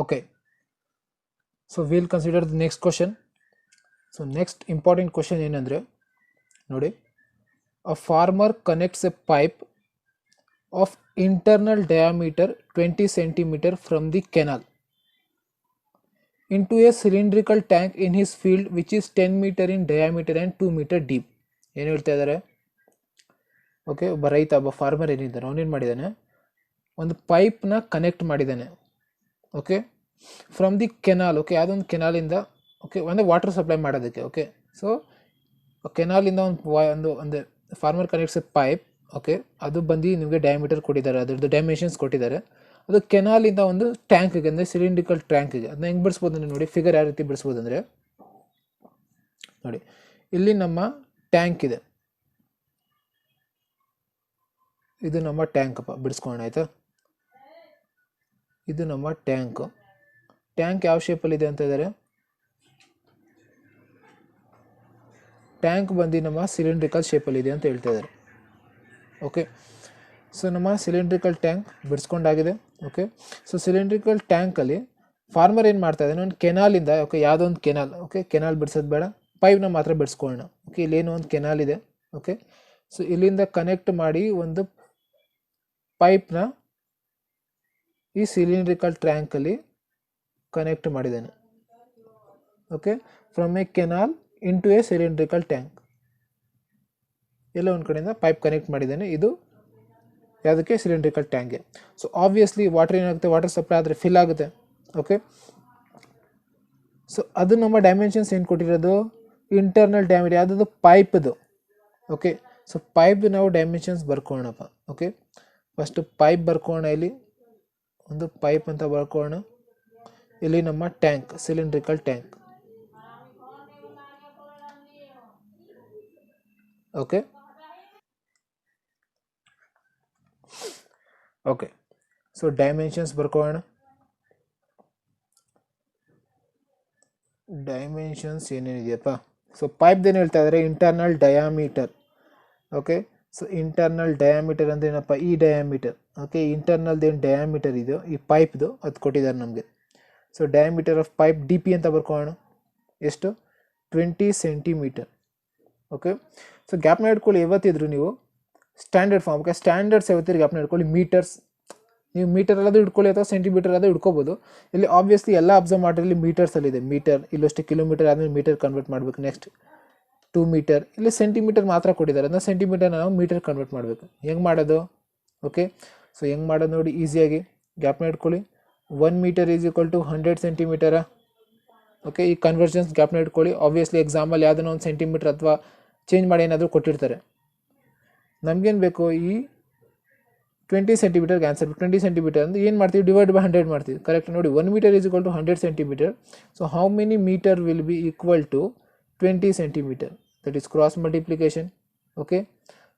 Okay, so we'll consider the next question. So next important question ಏನಂದ್ರೆ ನೋಡಿ, a farmer connects a pipe of internal diameter 20 centimeter from the canal into a cylindrical tank in his field which is 10 meter in diameter and 2 meter deep. ಏನು ಹೇಳ್ತಾ ಇದ್ದಾರೆ? Okay, ಒಬ್ಬ ರೈತ, ಒಬ್ಬ farmer ಏನಿದ್ದಾನೆ ಅವನೇನು ಮಾಡಿದ್ದಾನೆ, ಒಂದು ಪೈಪ್ನ ಕನೆಕ್ಟ್ ಮಾಡಿದ್ದಾನೆ. Okay, from the canal. Okay, ಯಾವುದೊಂದು ಕೆನಾಲಿಂದ, ಓಕೆ, ಒಂದು ವಾಟರ್ ಸಪ್ಲೈ ಮಾಡೋದಕ್ಕೆ. ಓಕೆ, ಸೊ ಕೆನಾಲಿಂದ ಒಂದು ಒಂದು farmer connects A pipe. Okay, ಅದು ಬಂದು ನಿಮಗೆ ಡಯಾಮೀಟರ್ ಕೊಟ್ಟಿದ್ದಾರೆ, ಅದರದ್ದು ಡೈಮೆನ್ಷನ್ಸ್ ಕೊಟ್ಟಿದ್ದಾರೆ. ಅದು ಕೆನಾಲಿಂದ ಒಂದು ಟ್ಯಾಂಕ್ಗೆ, ಅಂದರೆ ಸಿಲಿಂಡ್ರಿಕಲ್ ಟ್ಯಾಂಕ್ಗೆ. ಅದನ್ನ ಹೆಂಗೆ ಬಿಡಿಸ್ಬೋದು ಅಂದರೆ ನೋಡಿ, ಫಿಗರ್ ಯಾವ ರೀತಿ ಬಿಡಿಸ್ಬೋದು ಅಂದರೆ ನೋಡಿ, ಇಲ್ಲಿ ನಮ್ಮ ಟ್ಯಾಂಕ್ ಇದೆ, ಇದು ನಮ್ಮ ಟ್ಯಾಂಕಪ್ಪ, ಬಿಡಿಸ್ಕೊಳ್ಳೋಣ ಆಯಿತಾ. ಇದು ನಮ್ಮ ಟ್ಯಾಂಕ್. ಟ್ಯಾಂಕ್ ಯಾವ ಶೇಪಲ್ಲಿದೆ ಅಂತ ಇದ್ದಾರೆ, ಟ್ಯಾಂಕ್ ಬಂದು ನಮ್ಮ ಸಿಲಿಂಡ್ರಿಕಲ್ ಶೇಪಲ್ಲಿದೆ ಅಂತ ಹೇಳ್ತಾ ಇದ್ದಾರೆ. ಓಕೆ, ಸೊ ನಮ್ಮ ಸಿಲಿಂಡ್ರಿಕಲ್ ಟ್ಯಾಂಕ್ ಬಿಡಿಸ್ಕೊಂಡಾಗಿದೆ. ಓಕೆ, ಸೊ ಸಿಲಿಂಡ್ರಿಕಲ್ ಟ್ಯಾಂಕಲ್ಲಿ ಫಾರ್ಮರ್ ಏನು ಮಾಡ್ತಾ ಇದ್ದಾನೆ, ಒಂದು ಕೆನಾಲಿಂದ, ಓಕೆ, ಯಾವುದೋ ಒಂದು ಕೆನಾಲ್, ಓಕೆ, ಕೆನಾಲ್ ಬಿಡಿಸೋದು ಬೇಡ, ಪೈಪ್ನ ಮಾತ್ರ ಬಿಡಿಸ್ಕೊಳ್ಳೋಣ. ಓಕೆ, ಇಲ್ಲೇನೋ ಒಂದು ಕೆನಾಲ್ ಇದೆ. ಓಕೆ, ಸೊ ಇಲ್ಲಿಂದ ಕನೆಕ್ಟ್ ಮಾಡಿ ಒಂದು ಪೈಪ್ನ ಈ ಸಿಲಿಂಡ್ರಿಕಲ್ ಟ್ಯಾಂಕಲ್ಲಿ ಕನೆಕ್ಟ್ ಮಾಡಿದ್ದಾನೆ. Okay, from A canal into A cylindrical tank, ಎಲ್ಲ ಒಂದು ಕಡೆಯಿಂದ ಪೈಪ್ ಕನೆಕ್ಟ್ ಮಾಡಿದ್ದಾನೆ. ಇದು ಯಾವುದಕ್ಕೆ, ಸಿಲಿಂಡ್ರಿಕಲ್ ಟ್ಯಾಂಕ್ಗೆ. ಸೊ ಆಬ್ವಿಯಸ್ಲಿ ವಾಟರ್ ಏನಾಗುತ್ತೆ, ವಾಟರ್ ಸಪ್ಲೈ ಆದರೆ ಫಿಲ್ ಆಗುತ್ತೆ. ಓಕೆ, ಸೊ ಅದು ನಮ್ಮ ಡೈಮೆನ್ಷನ್ಸ್ ಏನು ಕೊಟ್ಟಿರೋದು, ಇಂಟರ್ನಲ್ ಡಯಾಮೀಟರ್, ಯಾವುದದು ಪೈಪ್ದು. ಓಕೆ, ಸೊ ಪೈಪ್ದು ನಾವು ಡೈಮೆನ್ಷನ್ಸ್ ಬರ್ಕೊಳ್ಳೋಣಪ್ಪ. ಓಕೆ, ಫಸ್ಟು ಪೈಪ್ ಬರ್ಕೊಳ್ಳೋಣ, ಇಲ್ಲಿ ಒಂದು ಪೈಪ್ ಅಂತ ಬರ್ಕೊಳ್ಳೋಣ. ಇಲ್ಲಿ ನಮ್ಮ tank, cylindrical tank. Okay, okay, so dimensions ಬರ್ಕೊಳ್ಳೋಣ. ಡೈಮೆನ್ಷನ್ಸ್ ಏನೇನಿದೆಯಪ್ಪ, ಸೊ ಪೈಪ್ದೇನು ಹೇಳ್ತಾ ಇದ್ದಾರೆ, internal diameter. Okay, so internal diameter ಅಂದರೆ ಏನಪ್ಪ, ಈ ಡಯಾಮೀಟರ್. ಓಕೆ, ಇಂಟರ್ನಲ್ದೇನು ಡಯಾಮೀಟರ್ ಇದೆಯೋ ಈ ಪೈಪ್ದು ಅದು ಕೊಟ್ಟಿದ್ದಾರೆ ನಮಗೆ. So diameter of pipe D P ಅಂತ ಬರ್ಕೊಳ್ಳೋಣ. ಎಷ್ಟು, 20 ಸೆಂಟಿಮೀಟರ್. ಓಕೆ, ಸೊ ಗ್ಯಾಪ್ನ ಇಟ್ಕೊಳ್ಳಿ ಯಾವತ್ತಿದ್ರು ನೀವು ಸ್ಟ್ಯಾಂಡರ್ಡ್ ಫಾರ್ಮ್. ಓಕೆ, ಸ್ಟ್ಯಾಂಡರ್ಡ್ಸ್ ಯಾವತ್ತಿದ್ರು ಗ್ಯಾಪ್ನ ಇಟ್ಕೊಳ್ಳಿ. ಮೀಟರ್ಸ್, ನೀವು ಮೀಟರ್ ಅಲ್ಲಾದರೂ ಇಟ್ಕೊಳ್ಳಿ ಅಥವಾ ಸೆಂಟಿಮೀಟರ್ ಆದರೂ ಇಟ್ಕೋಬೋದು. ಇಲ್ಲಿ ಆಬ್ವಿಯಸ್ಲಿ ಎಲ್ಲ ಅಬ್ಸರ್ವ್ ಮಾಡಿರಲಿ ಮೀಟರ್ಸಲ್ಲಿದೆ. ಮೀಟರ್ ಇಲ್ಲಷ್ಟು ಕಿಲೋಮೀಟರ್ ಆದಮೇಲೆ ಮೀಟರ್ ಕನ್ವರ್ಟ್ ಮಾಡಬೇಕು. ನೆಕ್ಸ್ಟ್ 2 ಮೀಟರ್, ಇಲ್ಲಿ ಸೆಂಟಿಮೀಟರ್ ಮಾತ್ರ ಕೊಟ್ಟಿದ್ದಾರೆ, ಅದನ್ನ ಸೆಂಟಿಮೀಟರ್ನ ನಾವು ಮೀಟರ್ ಕನ್ವರ್ಟ್ ಮಾಡಬೇಕು. ಹೆಂಗೆ ಮಾಡೋದು? ಓಕೆ, ಸೊ ಹೆಂಗೆ ಮಾಡೋದು ನೋಡಿ, ಈಸಿಯಾಗಿ ಗ್ಯಾಪ್ನ ಇಟ್ಕೊಳ್ಳಿ. 1 metre is equal to 100 centimeter. Okay, ಈ ಕನ್ವರ್ಷನ್ಸ್ ಗ್ಯಾಪ್ನ ಇಟ್ಕೊಳ್ಳಿ. ಆಬ್ವಿಯಸ್ಲಿ ಎಕ್ಸಾಮಲ್ಲಿ ಯಾವುದನ್ನ ಒಂದು ಸೆಂಟಿಮೀಟರ್ ಅಥವಾ ಚೇಂಜ್ ಮಾಡಿ ಏನಾದರೂ ಕೊಟ್ಟಿರ್ತಾರೆ. ನಮಗೇನು ಬೇಕು, ಈ 20 ಸೆಂಟಿಮೀಟರ್ಗೆ ಆನ್ಸರ್. 20 ಸೆಂಟಿಮೀಟರ್ ಅಂದರೆ ಏನು ಮಾಡ್ತೀವಿ, ಡಿವೈಡ್ ಬೈ 100 ಮಾಡ್ತೀವಿ. ಕರೆಕ್ಟ್ ನೋಡಿ, 1 metre is equal to 100 centimetre. So how many metre will be equal to 20 centimetre? That is cross multiplication. Okay,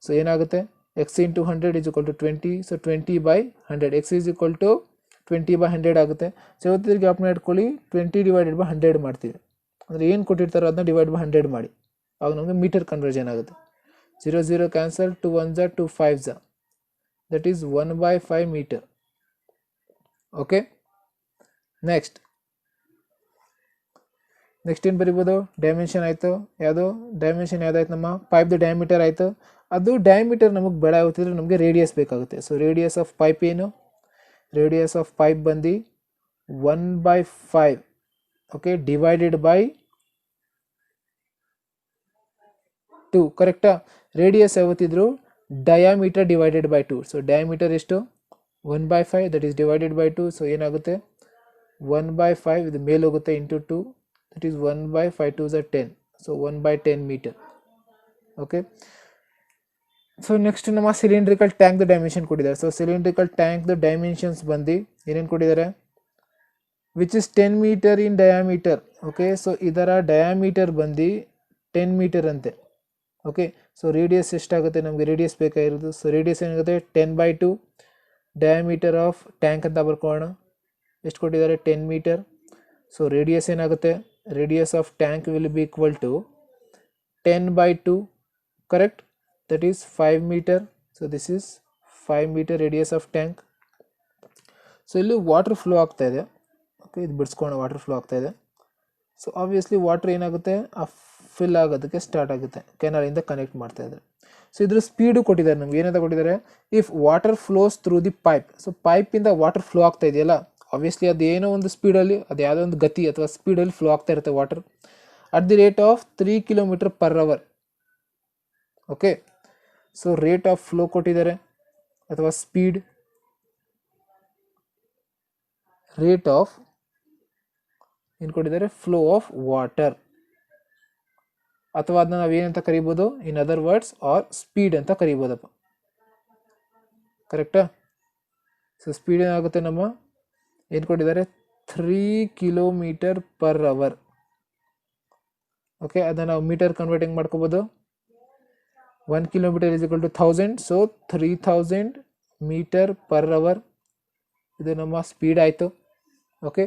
so ಏನಾಗುತ್ತೆ, x into 100 is equal to 20. So 20 by 100, x is equal to 20 by 100 ಆಗುತ್ತೆ. So ಇವತ್ತಿಗೆ ಗ್ಯಾಪ್ನ ಇಟ್ಕೊಳ್ಳಿ, 20 divided by 100 ಮಾಡ್ತೀವಿ. ಅಂದರೆ ಏನು ಕೊಟ್ಟಿರ್ತಾರೋ ಅದನ್ನ divide by 100 ಮಾಡಿ, ಆಗ ನಮಗೆ ಮೀಟರ್ ಕನ್ವರ್ಷನ್ ಆಗುತ್ತೆ. 0 0 cancel, 2 1 2 5 that is 1/5 meter. Okay, next ಏನು ಬರಿಬೋದು, ಡೈಮೆನ್ಷನ್ ಆಯಿತು. ಯಾವುದು ಡೈಮೆನ್ಷನ್ ಯಾವುದಾಯ್ತು, ನಮ್ಮ ಪೈಪ್ದು ಡಯಾಮೀಟರ್ ಆಯಿತು. ಅದು ಡಯಾಮೀಟರ್ ನಮಗೆ ಬೇಡ ಆಗುತ್ತಿದ್ರೆ ನಮಗೆ ರೇಡಿಯಸ್ ಬೇಕಾಗುತ್ತೆ. ಸೊ ರೇಡಿಯಸ್ ಆಫ್ ಪೈಪ್ ಏನು, ರೇಡಿಯಸ್ ಆಫ್ ಪೈಪ್ ಬಂದು 1/5. Okay, divided by 2. ಕರೆಕ್ಟಾ? ರೇಡಿಯಸ್ ಯಾವತ್ತಿದ್ರು diameter divided by 2. So diameter ಎಷ್ಟು, 1/5, that is divided by 2. So ಏನಾಗುತ್ತೆ, 1/5 ಇದು ಮೇಲೆ ಹೋಗುತ್ತೆ into 2, that is 1/5 2 is 10. So 1/10 metre. Okay, so next ನಮ್ಮ ಸಿಲಿಂಡ್ರಿಕಲ್ ಟ್ಯಾಂಕ್ದು ಡೈಮೆನ್ಷನ್ ಕೊಟ್ಟಿದ್ದಾರೆ. ಸೊ ಸಿಲಿಂಡ್ರಿಕಲ್ ಟ್ಯಾಂಕ್ದು ಡೈಮೆನ್ಷನ್ಸ್ ಬಂದು ಏನೇನು ಕೊಟ್ಟಿದ್ದಾರೆ, which is 10 metre in diameter. Okay, so ಇದರ ಡಯಾಮೀಟರ್ ಬಂದು 10 ಮೀಟರ್ ಅಂತೆ. ಓಕೆ, ಸೊ ರೇಡಿಯಸ್ ಎಷ್ಟಾಗುತ್ತೆ, ನಮಗೆ ರೇಡಿಯಸ್ ಬೇಕಾಗಿರೋದು. ಸೊ ರೇಡಿಯಸ್ ಏನಾಗುತ್ತೆ, 10/2. ಡಯಾಮೀಟರ್ ಆಫ್ ಟ್ಯಾಂಕ್ ಅಂತ ಬರ್ಕೊಳ್ಳೋಣ. ಎಷ್ಟು ಕೊಟ್ಟಿದ್ದಾರೆ, 10 ಮೀಟರ್. ಸೊ ರೇಡಿಯಸ್ ಏನಾಗುತ್ತೆ, radius of tank will be equal to 10/2. Correct, that is 5 meter. So this is 5 meter radius of tank. So ಇಲ್ಲಿ water flow ಆಗ್ತಾ ಇದೆ. ಓಕೆ, ಓಕೆ, ಇದು ಬಿಡಿಸ್ಕೊಂಡು ವಾಟರ್ ಫ್ಲೋ ಆಗ್ತಾ ಇದೆ. ಸೊ ಆಬ್ವಿಯಸ್ಲಿ ವಾಟರ್ ಏನಾಗುತ್ತೆ, ಆ ಫಿಲ್ ಆಗೋದಕ್ಕೆ ಸ್ಟಾರ್ಟ್ ಆಗುತ್ತೆ ಕೆನಾಲಿಂದ ಕನೆಕ್ಟ್ ಮಾಡ್ತಾ ಇದ್ದಾರೆ. ಸೊ ಇದ್ರ ಸ್ಪೀಡು ಕೊಟ್ಟಿದ್ದಾರೆ ನಮ್ಗೆ, ಏನಂತ ಕೊಟ್ಟಿದ್ದಾರೆ, if water flows through the pipe. So ಪೈಪಿಂದ ವಾಟರ್ ಫ್ಲೋ ಆಗ್ತಾ ಇದೆಯಲ್ಲ, ಆಬ್ವಿಯಸ್ಲಿ ಅದು ಏನೋ ಒಂದು ಸ್ಪೀಡಲ್ಲಿ, ಅದು ಯಾವುದೋ ಒಂದು ಗತಿ ಅಥವಾ ಸ್ಪೀಡಲ್ಲಿ ಫ್ಲೋ ಆಗ್ತಾ ಇರುತ್ತೆ water at the rate of 3 km/h. Okay, so rate of flow ಕೊಟ್ಟಿದ್ದಾರೆ ಅಥವಾ ಸ್ಪೀಡ್, ರೇಟ್ ಆಫ್ ಏನು ಕೊಟ್ಟಿದ್ದಾರೆ, ಫ್ಲೋ ಆಫ್ ವಾಟರ್, ಅಥವಾ ಅದನ್ನ ನಾವೇನಂತ ಕರಿಬೋದು, in other words or speed ಅಂತ ಕರಿಬೋದಪ್ಪ. ಕರೆಕ್ಟಾ? ಸೊ ಸ್ಪೀಡ್ ಏನಾಗುತ್ತೆ ನಮ್ಮ, ಏನು ಕೊಟ್ಟಿದ್ದಾರೆ, 3 km/h. ಓಕೆ, ಅದನ್ನ ನಾವು ಮೀಟರ್ ಕನ್ವರ್ಟಿಂಗ್ ಮಾಡ್ಕೋಬೋದು. 1 km = 1000, ಸೊ 3000 m/h ಇದು ನಮ್ಮ ಸ್ಪೀಡ್ ಆಯಿತು. ಓಕೆ,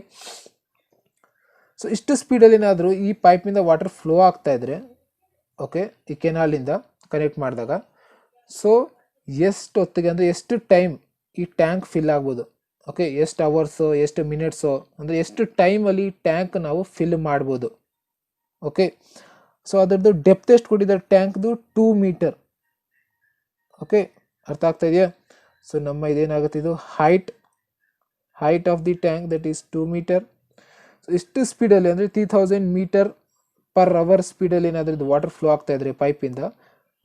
ಸೊ ಇಷ್ಟು ಸ್ಪೀಡಲ್ಲಿ ಏನಾದರೂ ಈ ಪೈಪಿಂದ ವಾಟರ್ ಫ್ಲೋ ಆಗ್ತಾ ಇದ್ರೆ, ಓಕೆ, ಈ ಕೆನಾಲಿಂದ ಕನೆಕ್ಟ್ ಮಾಡಿದಾಗ, ಸೊ ಎಷ್ಟು ಹೊತ್ತಿಗೆ ಅಂದರೆ ಎಷ್ಟು ಟೈಮ್ ಈ ಟ್ಯಾಂಕ್ ಫಿಲ್ ಆಗ್ಬೋದು, ಓಕೆ, ಎಷ್ಟು ಅವರ್ಸು, ಎಷ್ಟು ಮಿನಿಟ್ಸು, ಅಂದರೆ ಎಷ್ಟು ಟೈಮಲ್ಲಿ ಟ್ಯಾಂಕ್ ನಾವು ಫಿಲ್ ಮಾಡ್ಬೋದು. ಓಕೆ, ಸೊ ಅದರದ್ದು ಡೆಪ್ತ್ ಎಷ್ಟು ಕೊಟ್ಟಿದ್ದಾರೆ ಟ್ಯಾಂಕ್ದು, 2 ಮೀಟರ್. ಓಕೆ, ಅರ್ಥ ಆಗ್ತಾ ಇದೆಯಾ? ಸೊ ನಮ್ಮ ಇದೇನಾಗುತ್ತೆ, ಇದು height of the tank, that is 2 meter. So ಇಷ್ಟು ಸ್ಪೀಡಲ್ಲಿ ಅಂದರೆ 3000 m/h ಸ್ಪೀಡಲ್ಲಿ ಏನಾದರೂ ಇದು ವಾಟರ್ ಫ್ಲೋ ಆಗ್ತಾ ಇದ್ರೆ ಪೈಪಿಂದ,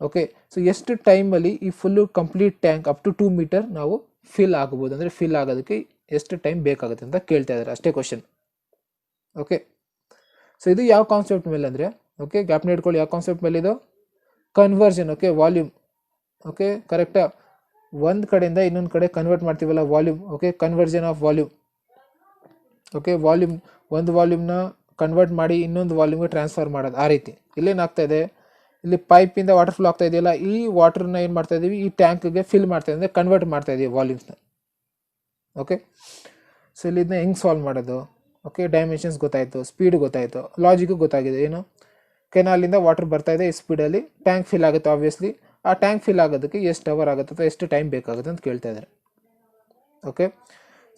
ಓಕೆ, ಸೊ ಎಷ್ಟು ಟೈಮಲ್ಲಿ ಈ full complete tank up to 2 meter ನಾವು ಫಿಲ್ ಆಗ್ಬೋದು, ಅಂದರೆ ಫಿಲ್ ಆಗೋದಕ್ಕೆ ಎಷ್ಟು ಟೈಮ್ ಬೇಕಾಗುತ್ತೆ ಅಂತ ಕೇಳ್ತಾ ಇದ್ದಾರೆ, ಅಷ್ಟೇ ಕ್ವಶನ್. ಓಕೆ, ಸೊ ಇದು ಯಾವ ಕಾನ್ಸೆಪ್ಟ್ ಮೇಲೆ ಅಂದರೆ, ಓಕೆ, ಜ್ಞಾಪನ ಇಟ್ಕೊಳ್ಳಿ, ಯಾವ ಕಾನ್ಸೆಪ್ಟ್ ಮೇಲೆ ಇದು, ಕನ್ವರ್ಷನ್. Okay, volume. ಓಕೆ, ಕರೆಕ್ಟಾ? ಒಂದು ಕಡೆಯಿಂದ ಇನ್ನೊಂದು ಕಡೆ ಕನ್ವರ್ಟ್ ಮಾಡ್ತೀವಲ್ಲ, volume. Okay, conversion of volume. Okay, volume, ಒಂದು ವಾಲ್ಯೂಮ್ನ ಕನ್ವರ್ಟ್ ಮಾಡಿ ಇನ್ನೊಂದು ವಾಲ್ಯೂಮ್ಗೆ ಟ್ರಾನ್ಸ್ಫರ್ ಮಾಡೋದು, ಆ ರೀತಿ. ಇಲ್ಲೇನಾಗ್ತಾ ಇದೆ, ಇಲ್ಲಿ ಪೈಪಿಂದ ವಾಟರ್ ಫ್ಲೋ ಆಗ್ತಾ ಇದೆಯಲ್ಲ, ಈ ವಾಟರ್ನ ಏನು ಮಾಡ್ತಾ ಇದ್ದೀವಿ, ಈ ಟ್ಯಾಂಕ್ಗೆ ಫಿಲ್ ಮಾಡ್ತಾ ಇದ್ದೀವಿ, ಅಂದರೆ ಕನ್ವರ್ಟ್ ಮಾಡ್ತಾ ಇದ್ದೀವಿ ವಾಲ್ಯೂಮ್ಸ್ನ. ಓಕೆ, ಸೊ ಇಲ್ಲಿ ಇದನ್ನ ಹೆಂಗೆ ಸಾಲ್ವ್ ಮಾಡೋದು? ಓಕೆ, ಡೈಮೆನ್ಷನ್ಸ್ ಗೊತ್ತಾಯಿತು, ಸ್ಪೀಡ್ ಗೊತ್ತಾಯಿತು, ಲಾಜಿಕ್ಕು ಗೊತ್ತಾಗಿದೆ. ಏನು, ಕೆನಾಲಿಂದ ವಾಟರ್ ಬರ್ತಾ ಇದೆ, ಈ ಸ್ಪೀಡಲ್ಲಿ ಟ್ಯಾಂಕ್ ಫಿಲ್ ಆಗುತ್ತೆ. ಆಬ್ವಿಯಸ್ಲಿ ಆ ಟ್ಯಾಂಕ್ ಫಿಲ್ ಆಗೋದಕ್ಕೆ ಎಷ್ಟು ಅವರ್ ಆಗುತ್ತೆ ಅಥವಾ ಎಷ್ಟು ಟೈಮ್ ಬೇಕಾಗುತ್ತೆ ಅಂತ ಕೇಳ್ತಾ ಇದ್ದಾರೆ. ಓಕೆ,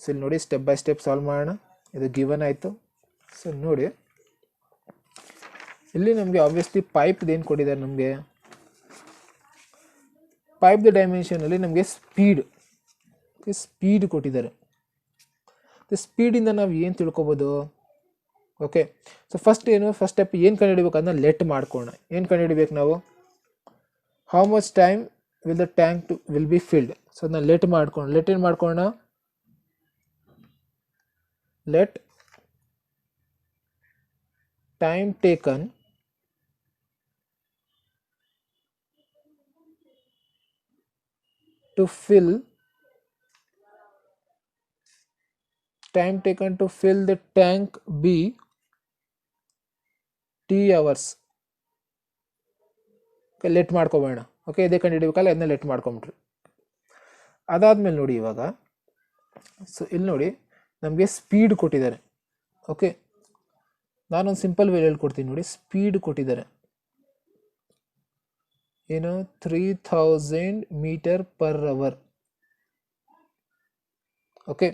ಸೊ ಇಲ್ಲಿ ನೋಡಿ, ಸ್ಟೆಪ್ ಬೈ ಸ್ಟೆಪ್ ಸಾಲ್ವ್ ಮಾಡೋಣ. ಇದು ಗಿವನ್ ಆಯಿತು. ಸೊ ನೋಡಿ, ಇಲ್ಲಿ ನಮಗೆ ಆಬ್ವಿಯಸ್ಲಿ ಪೈಪ್ದು ಏನು ಕೊಟ್ಟಿದ್ದಾರೆ, ನಮಗೆ ಪೈಪ್ದು ಡೈಮೆನ್ಷನಲ್ಲಿ ನಮಗೆ ಸ್ಪೀಡ್ ಕೊಟ್ಟಿದ್ದಾರೆ. ಸ್ಪೀಡಿಂದ ನಾವು ಏನು ತಿಳ್ಕೊಬೋದು? ಓಕೆ, ಸೊ ಫಸ್ಟ್ ಸ್ಟೆಪ್ ಏನು ಕಂಡುಹಿಡಬೇಕು ಅದನ್ನ ಲೆಟ್ ಮಾಡ್ಕೊಳ್ಳೋಣ. ಏನು ಕಂಡುಹಿಡಬೇಕು ನಾವು? How much time will the tank will be filled. So ಅದನ್ನ ಲೆಟ್ ಏನು ಮಾಡ್ಕೊಳ್ಳೋಣ, let time taken to fill the tank be t hours. Okay, let ಮಾಡ್ಕೊಬೇಡ. ಓಕೆ, ಇದೇ ಕಂಡು ಹಿಡಿಬೇಕಲ್ಲ, ಅದನ್ನ ಲೆಟ್ ಮಾಡ್ಕೊಂಬಿಟ್ರಿ. ಅದಾದ್ಮೇಲೆ ನೋಡಿ, ಇವಾಗ ಸೊ ಇಲ್ಲಿ ನೋಡಿ ನಮಗೆ ಸ್ಪೀಡ್ ಕೊಟ್ಟಿದ್ದಾರೆ. ಓಕೆ, ನಾನೊಂದು ಸಿಂಪಲ್ ವೇಲ್ ಹೇಳ್ಕೊಡ್ತೀನಿ ನೋಡಿ. ಸ್ಪೀಡ್ ಕೊಟ್ಟಿದ್ದಾರೆ ಏನು, 3000 m/h. ಓಕೆ,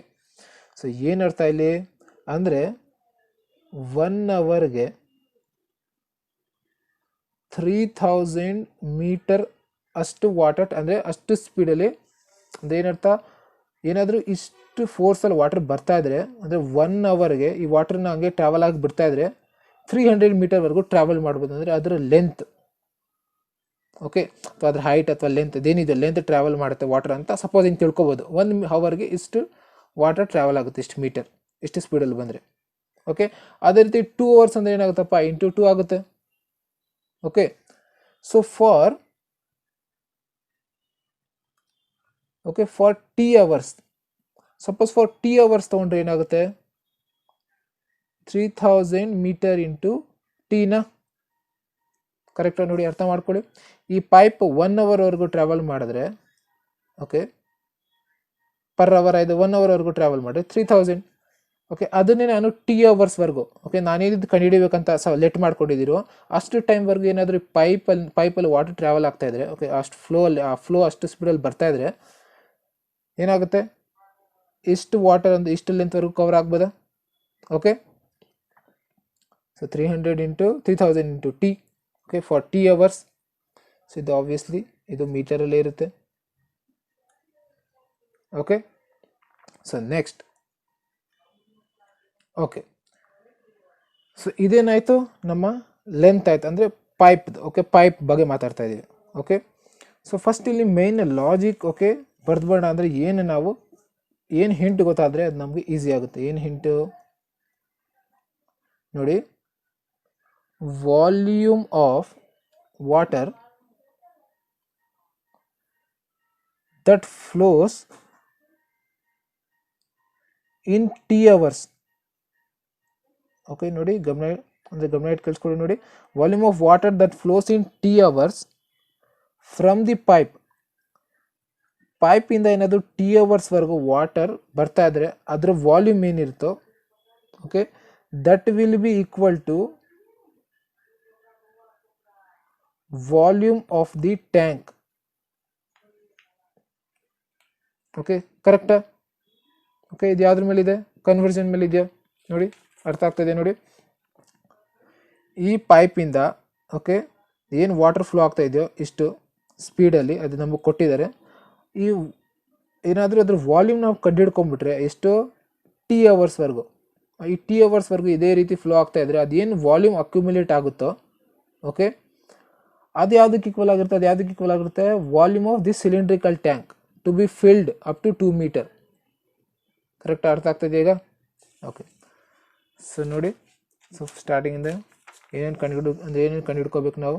ಸೊ ಏನರ್ಥ ಇಲ್ಲಿ ಅಂದರೆ 1 ಅವರ್ಗೆ 3000 ಮೀಟರ್ ಅಷ್ಟು ವಾಟರ್, ಅಂದರೆ ಅಷ್ಟು ಸ್ಪೀಡಲ್ಲಿ. ಅಂದರೆ ಏನರ್ಥ, ಏನಾದರೂ ಇಷ್ಟು ಫೋರ್ಸಲ್ಲಿ ವಾಟರ್ ಬರ್ತಾ ಇದ್ರೆ, ಅಂದರೆ 1 ಅವರ್ಗೆ ಈ ವಾಟರ್ನ ಹಂಗೆ ಟ್ರಾವೆಲ್ ಆಗಿ ಬಿಡ್ತಾ ಇದ್ರೆ 300 ಮೀಟರ್ವರೆಗೂ ಟ್ರಾವೆಲ್ ಮಾಡ್ಬೋದು. ಅಂದರೆ ಅದರ ಲೆಂತ್, ಓಕೆ, ಅಥವಾ ಅದ್ರ ಹೈಟ್ ಅಥವಾ ಲೆಂತ್, ಅದೇನಿದೆ ಲೆಂತ್ ಟ್ರಾವೆಲ್ ಮಾಡುತ್ತೆ ವಾಟರ್ ಅಂತ ಸಪೋಸ್ ಹಿಂಗೆ ತಿಳ್ಕೊಬೋದು. 1 ಅವರ್ಗೆ ಇಷ್ಟು ವಾಟರ್ ಟ್ರಾವೆಲ್ ಆಗುತ್ತೆ, ಇಷ್ಟು ಮೀಟರ್, ಇಷ್ಟು ಸ್ಪೀಡಲ್ಲಿ ಬಂದರೆ. ಓಕೆ, ಅದೇ ರೀತಿ 2 ಅವರ್ಸ್ ಅಂದರೆ ಏನಾಗುತ್ತಪ್ಪ, ಇಂಟು 2 ಆಗುತ್ತೆ. Okay, so for T hours, suppose for T hours ತೊಗೊಂಡ್ರೆ ಏನಾಗುತ್ತೆ, 3000 ಮೀಟರ್ ಇಂಟು ಟಿನ. ಕರೆಕ್ಟಾಗಿ ನೋಡಿ, ಅರ್ಥ ಮಾಡ್ಕೊಳ್ಳಿ. ಈ ಪೈಪ್ 1 ಅವರ್ವರೆಗೂ ಟ್ರಾವೆಲ್ ಮಾಡಿದ್ರೆ, ಓಕೆ, ಪರ್ ಅವರ್ ಆಯಿತು, 1 ಅವರ್ವರೆಗೂ ಟ್ರಾವೆಲ್ ಮಾಡಿದ್ರೆ 3000. ಓಕೆ, ಅದನ್ನೇ ನಾನು ಟಿ ಅವರ್ಸ್ವರೆಗೂ, ಓಕೆ, ನಾನೇನಿದ್ದು ಕಂಡುಹಿಡಿಬೇಕಂತ ಲೆಟ್ ಮಾಡ್ಕೊಂಡಿದ್ದೀರೋ ಅಷ್ಟು ಟೈಮ್ವರೆಗೂ ಏನಾದರೂ ಪೈಪಲ್ಲಿ ವಾಟರ್ ಟ್ರಾವೆಲ್ ಆಗ್ತಾ ಇದ್ರೆ, ಓಕೆ, ಅಷ್ಟು ಫ್ಲೋ ಅಷ್ಟು ಸ್ಪೀಡಲ್ಲಿ ಬರ್ತಾ ಇದ್ರೆ ಏನಾಗುತ್ತೆ, ಇಷ್ಟು ವಾಟರ್ ಒಂದು ಇಷ್ಟು ಲೆಂತ್ವರೆಗೂ ಕವರ್ ಆಗ್ಬೋದಾ? Okay. So 300 into 3000 into T. Okay, for T hours. So ಇದು ಆಬ್ವಿಯಸ್ಲಿ ಇದು ಮೀಟರಲ್ಲೇ ಇರುತ್ತೆ. Okay. So next, okay, so ಇದೇನಾಯಿತು, ನಮ್ಮ ಲೆಂತ್ ಆಯ್ತು, ಅಂದರೆ ಪೈಪ್ದು. ಓಕೆ, ಪೈಪ್ ಬಗ್ಗೆ ಮಾತಾಡ್ತಾ ಇದ್ದೀವಿ. ಓಕೆ, ಸೊ ಫಸ್ಟ್ ಇಲ್ಲಿ ಮೇನ್ ಲಾಜಿಕ್, ಓಕೆ, ಬರ್ದ್ಬೇಡ ಅಂದರೆ ಏನು, ನಾವು ಏನು ಹಿಂಟ್ ಗೊತ್ತಾದರೆ ಅದು ನಮಗೆ ಈಸಿ ಆಗುತ್ತೆ. ಏನು ಹಿಂಟು ನೋಡಿ, volume of water that flows in T hours. Okay, ನೋಡಿ ಗಮನ, ಅಂದರೆ ಗಮನ ಇಟ್ಟು ಕೇಳಿಸ್ಕೊಳ್ಳಿ. ನೋಡಿ, volume of water that flows in T hours from the pipe. ಪೈಪಿಂದ ಏನಾದರೂ ಟಿ ಅವರ್ಸ್ವರೆಗೂ ವಾಟರ್ ಬರ್ತಾ ಇದ್ರೆ ಅದರ ವಾಲ್ಯೂಮ್ ಏನಿರುತ್ತೋ, okay, that will be equal to volume of the tank. Okay, ಕರೆಕ್ಟಾ? ಓಕೆ, ಇದು ಯಾವ್ದ್ರ ಮೇಲಿದೆ? ಕನ್ವರ್ಷನ್ ಮೇಲೆ ಇದೆಯಾ? ನೋಡಿ, ಅರ್ಥ ಆಗ್ತದೆ ನೋಡಿ. ಈ ಪೈಪಿಂದ, ಓಕೆ, ಏನು ವಾಟರ್ ಫ್ಲೋ ಆಗ್ತಾ ಇದೆಯೋ ಇಷ್ಟು ಸ್ಪೀಡಲ್ಲಿ, ಅದು ನಮಗೆ ಕೊಟ್ಟಿದ್ದಾರೆ. ಈ ಏನಾದರೂ ಅದ್ರ ವಾಲ್ಯೂಮ್ ನಾವು ಕಂಡುಹಿಡ್ಕೊಂಡ್ಬಿಟ್ರೆ ಎಷ್ಟು, ಟಿ ಅವರ್ಸ್ವರೆಗೂ, ಈ ಟಿ ಅವರ್ಸ್ವರೆಗೂ ಇದೇ ರೀತಿ ಫ್ಲೋ ಆಗ್ತಾ ಇದ್ರೆ ಅದೇನು ವಾಲ್ಯೂಮ್ ಅಕ್ಯುಮುಲೇಟ್ ಆಗುತ್ತೋ, ಓಕೆ, ಅದು ಯಾವುದಕ್ಕೆ ಈಕ್ವಲ್ ಆಗಿರುತ್ತೆ? ಅದು ಯಾವುದಕ್ಕೆ ಈಕ್ವಲ್ ಆಗಿರುತ್ತೆ? Volume of this cylindrical tank to be filled up to 2 meter. Correct ಅರ್ಥ ಆಗ್ತದೆ ಈಗ? ಓಕೆ, ಸೊ ನೋಡಿ, ಸೊ ಸ್ಟಾರ್ಟಿಂಗಿಂದ ಏನೇನು ಕಂಡುಹಿಡ್ಕೋಬೇಕು ನಾವು.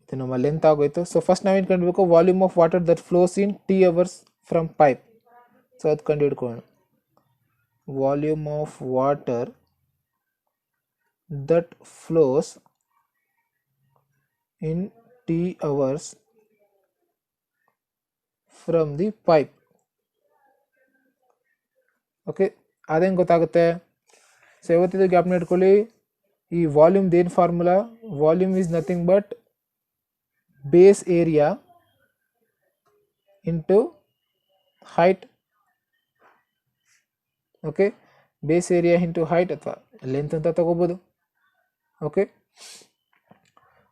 ಇದು ನಮ್ಮ ಲೆಂತ್ ಆಗೋಯ್ತು. ಸೊ ಫಸ್ಟ್ ನಾವೇನು ಕಂಡುಹಿಡ್ಬೇಕು? Volume of water that flows in T hours from pipe. So ಅದು ಕಂಡುಹಿಡ್ಕೊಳ್ಳೋಣ. Volume of water that flows in T hours from the pipe. Okay, ಅದೇನು ಗೊತ್ತಾಗುತ್ತೆ? ಸೊ ಯಾವತ್ತಿದ್ದು ಜ್ಞಾಪನ ಇಟ್ಕೊಳ್ಳಿ, ಈ ವಾಲ್ಯೂಮ್ದು ಏನು formula? Volume is nothing but base area into height. Okay, base area into height ಅಥವಾ ಲೆಂತ್ ಅಂತ ತಗೋಬೋದು. ಓಕೆ,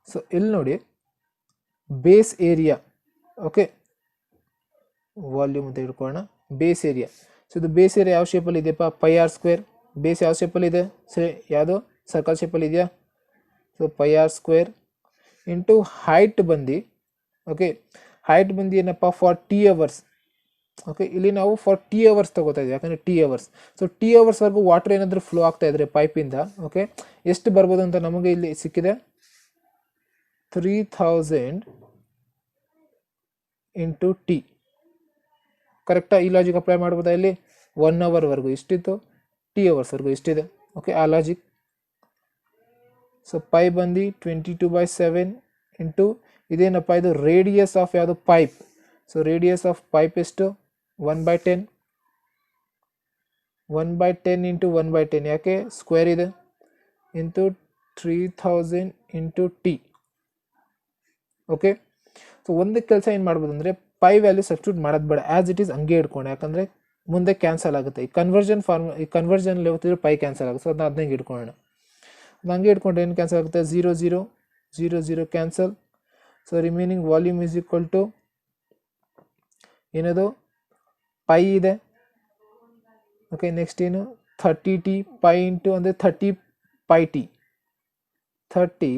ಸೊ ಇಲ್ಲಿ ನೋಡಿ, ಬೇಸ್ ಏರಿಯಾ, ಓಕೆ, ವಾಲ್ಯೂಮ್ ಅಂತ ಇಟ್ಕೊಳ್ಳೋಣ. ಬೇಸ್ ಏರಿಯಾ, ಸೊ ಇದು ಬೇಸ್ ಏರಿಯಾ ಯಾವ ಶೇಪಲ್ಲಿ ಇದೆಯಪ್ಪ? Pi r square. ಬೇಸ್ ಯಾವ ಶೇಪಲ್ಲಿ ಇದೆ? ಯಾವುದು ಸರ್ಕಲ್ ಶೇಪಲ್ಲಿ ಇದೆಯಾ? So pi r square into height ಬಂದು, ಓಕೆ, ಹೈಟ್ ಬಂದು ಏನಪ್ಪ? For T hours. ಓಕೆ, ಇಲ್ಲಿ ನಾವು ಫಾರ್ ಟಿ ಅವರ್ಸ್ ತಗೋತಾ ಇದ್ದೀವಿ, ಯಾಕಂದರೆ ಟಿ ಅವರ್ಸ್. ಸೊ ಟಿ ಅವರ್ಸ್ವರೆಗೂ ವಾಟರ್ ಏನಾದರೂ ಫ್ಲೋ ಆಗ್ತಾ ಇದ್ರೆ ಪೈಪಿಂದ, ಓಕೆ, ಎಷ್ಟು ಬರ್ಬೋದು ಅಂತ ನಮಗೆ ಇಲ್ಲಿ ಸಿಕ್ಕಿದೆ? 3000 ಇಂಟು ಟಿ. ಕರೆಕ್ಟಾ? ಈ ಲಾಜಿಕ್ ಅಪ್ಲೈ ಮಾಡ್ಬೋದಾ? ಇಲ್ಲಿ 1 ಅವರ್ವರೆಗೂ ಇಷ್ಟಿತ್ತು, ಟಿ ಅವರ್ಸ್ವರೆಗೂ ಇಷ್ಟಿದೆ. ಓಕೆ, ಆ ಲಾಜಿಕ್. ಸೊ ಪೈ ಬಂದು 22/7 ಇಂಟು ಇದೇನಪ್ಪ? ಇದು ರೇಡಿಯಸ್ ಆಫ್ ಯಾವುದು? Pipe. So radius of pipe ಎಷ್ಟು? 1/10. 1/10 ಇಂಟು 1/10, ಯಾಕೆ ಸ್ಕ್ವೇರ್ ಇದೆ, into 3000 into T. Okay, so ಒಂದು ಕೆಲಸ ಏನು ಮಾಡ್ಬೋದು ಅಂದರೆ, ಪೈ ವ್ಯಾಲ್ಯೂ ಸಬ್ಸ್ಟಿಟ್ಯೂಟ್ ಮಾಡೋದು ಬೇಡ, ಆ್ಯಸ್ ಇಟ್ ಈಸ್ ಹಂಗೆ ಇಟ್ಕೊಂಡು, ಯಾಕಂದರೆ ಮುಂದೆ ಕ್ಯಾನ್ಸಲ್ ಆಗುತ್ತೆ. ಈ ಕನ್ವರ್ಷನಲ್ಲಿ ಹೋಗ್ತಿದ್ರೆ ಪೈ ಕ್ಯಾನ್ಸಲ್ ಆಗುತ್ತೆ. ಸೊ ಅದನ್ನ ಹದಿನೈದು ಇಟ್ಕೊಳ್ಳೋಣ. ಅದು ಹಂಗೆ ಇಟ್ಕೊಂಡ್ರೆ ಏನು ಕ್ಯಾನ್ಸಲ್ ಆಗುತ್ತೆ? 0 0 0 0 cancel. So remaining volume is equal to ಏನದು? ಪೈ ಇದೆ. ಓಕೆ, ನೆಕ್ಸ್ಟ್ ಏನು? 30 ಟಿ. ಪೈ ಇಂಟು ಅಂದರೆ 30 pi T, 30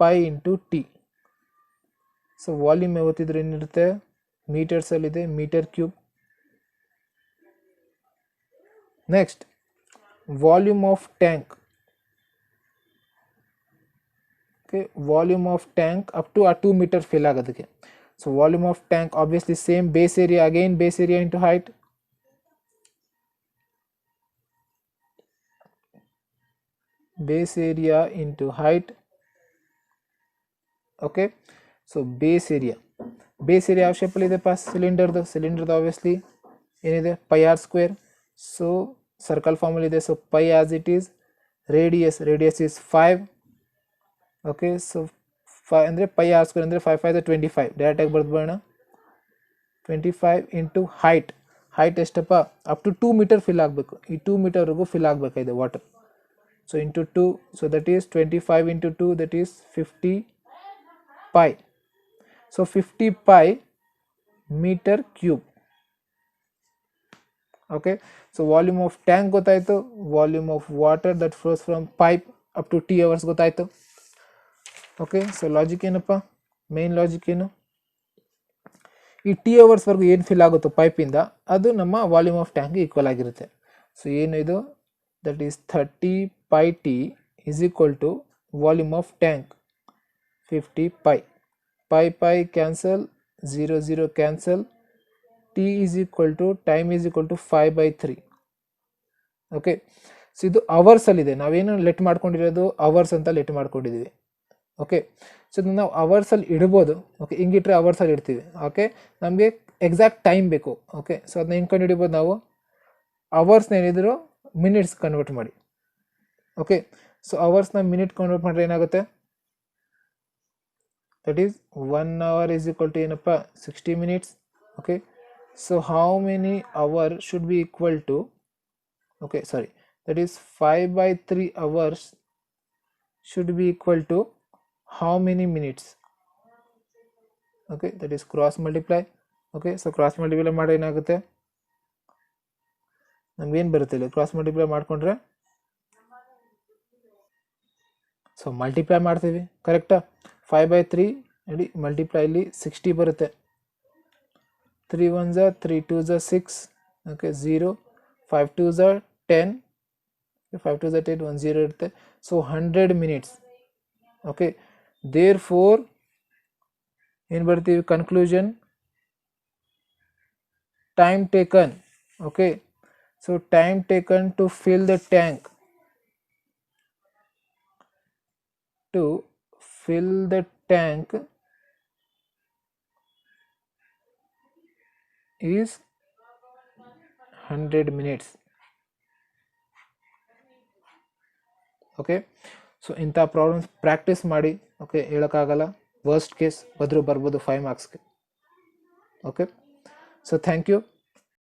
pi into T. So volume ಯಾವತ್ತಿದ್ರೆ ಏನಿರುತ್ತೆ? ಮೀಟರ್ಸಲ್ಲಿದೆ, meter cube. Next, volume of tank. Okay, volume of tank up to ಆ 2 meter fill ಆಗೋದಕ್ಕೆ. So volume of tank obviously same, base area, again base area into height. Base area into height. Okay, so base area ಯಾವ ಶೇಪಲ್ಲಿ ಇದೆಪ್ಪ? ಸಿಲಿಂಡರ್ದು obviously ಏನಿದೆ? Pi r square. So circle ಫಾರ್ಮಲ್ಲಿ ಇದೆ. So pi as it is, radius is 5. Okay, so 5 ಅಂದರೆ pi r square ಅಂದರೆ 5 5 25. ಡೈರೆಕ್ಟಾಗಿ ಬರ್ದು ಬೇಡ. 25 ಇಂಟು ಹೈಟ್ ಹೈಟ್ ಎಷ್ಟಪ್ಪ ಅಪ್ ಟು 2 ಮೀಟರ್ ಫಿಲ್ ಆಗಬೇಕು. ಈ 2 ಮೀಟರ್ವರೆಗೂ ಫಿಲ್ ಆಗಬೇಕಾಗಿದೆ water. So into 2, so that is 25 into 2, that is 50 pi. So 50 pi meter cube. Okay, so volume of tank ಗೊತ್ತಾಯಿತು, volume of water that flows from pipe up to T hours ಗೊತ್ತಾಯಿತು. Okay, so logic ಏನಪ್ಪ, main logic ಏನು, ಈ T ಅವರ್ಸ್ವರೆಗೂ ಏನು fill ಆಗುತ್ತೋ ಪೈಪಿಂದ ಅದು ನಮ್ಮ ವಾಲ್ಯೂಮ್ ಆಫ್ ಟ್ಯಾಂಕ್ಗೆ ಈಕ್ವಲ್ ಆಗಿರುತ್ತೆ. ಸೊ ಏನು ಇದು, that is 30 pi T is equal to volume of tank 50 pi. Pi pi cancel, 0 0 cancel, T is equal to time is equal to 5/3. Okay, so ಇದು ಅವರ್ಸಲ್ಲಿದೆ, ನಾವೇನು ಲೆಟ್ ಮಾಡ್ಕೊಂಡಿರೋದು ಅವರ್ಸ್ ಅಂತ let ಮಾಡ್ಕೊಂಡಿದ್ದೀವಿ. ಓಕೆ, ಸೊ ಇದನ್ನು ನಾವು ಅವರ್ಸಲ್ಲಿ ಇಡ್ಬೋದು. ಓಕೆ, ಹಿಂಗಿಟ್ರೆ ಅವರ್ಸಲ್ಲಿ ಇಡ್ತೀವಿ. ಓಕೆ, ನಮಗೆ ಎಕ್ಸಾಕ್ಟ್ ಟೈಮ್ ಬೇಕು. ಓಕೆ, ಸೊ ಅದನ್ನ ಹೆಂಗೆ ಕಂಡು ಹಿಡಿಬೋದು ನಾವು, ಅವರ್ಸ್ನ ಏನಿದ್ರು ಮಿನಿಟ್ಸ್ ಕನ್ವರ್ಟ್ ಮಾಡಿ. ಓಕೆ, ಸೊ ಅವರ್ಸ್ನ ಮಿನಿಟ್ ಕನ್ವರ್ಟ್ ಮಾಡಿದ್ರೆ ಏನಾಗುತ್ತೆ, that is 1 hour is equal to ಏನಪ್ಪ 60 minutes. Okay, so how many hour should be equal to, okay sorry, that is 5/3 hours should be equal to how many minutes. Okay, that is cross multiply. Okay, so cross multiply ಮಾಡಿದ್ರೆ ಏನಾಗುತ್ತೆ, ನಮ್ಗೆ ಏನು ಬರುತ್ತೆ ಇಲ್ಲಿ cross multiply ಮಾಡ್ಕೊಂಡ್ರೆ, so multiply ಮಾಡ್ತೀವಿ ಕರೆಕ್ಟಾ, 5/3 ನೋಡಿ ಮಲ್ಟಿಪ್ಲೈ ಇಲ್ಲಿ 60 ಬರುತ್ತೆ, 3 1s are 3 2s are 6. Okay, 0, 5 2s are 10, 5 2s are 10, 1 0 ಇರುತ್ತೆ. So 100 minutes. Okay, therefore ಏನು ಬರ್ತೀವಿ conclusion, time taken. Okay, so time taken to fill the tank, to fill the tank is 100 minutes. Okay, so ಇಂಥ problems practice ಮಾಡಿ. Okay, ಹೇಳೋಕ್ಕಾಗಲ್ಲ, worst case ಬದ್ರೂ ಬರ್ಬೋದು 5 marksಗೆ. Okay, so thank you.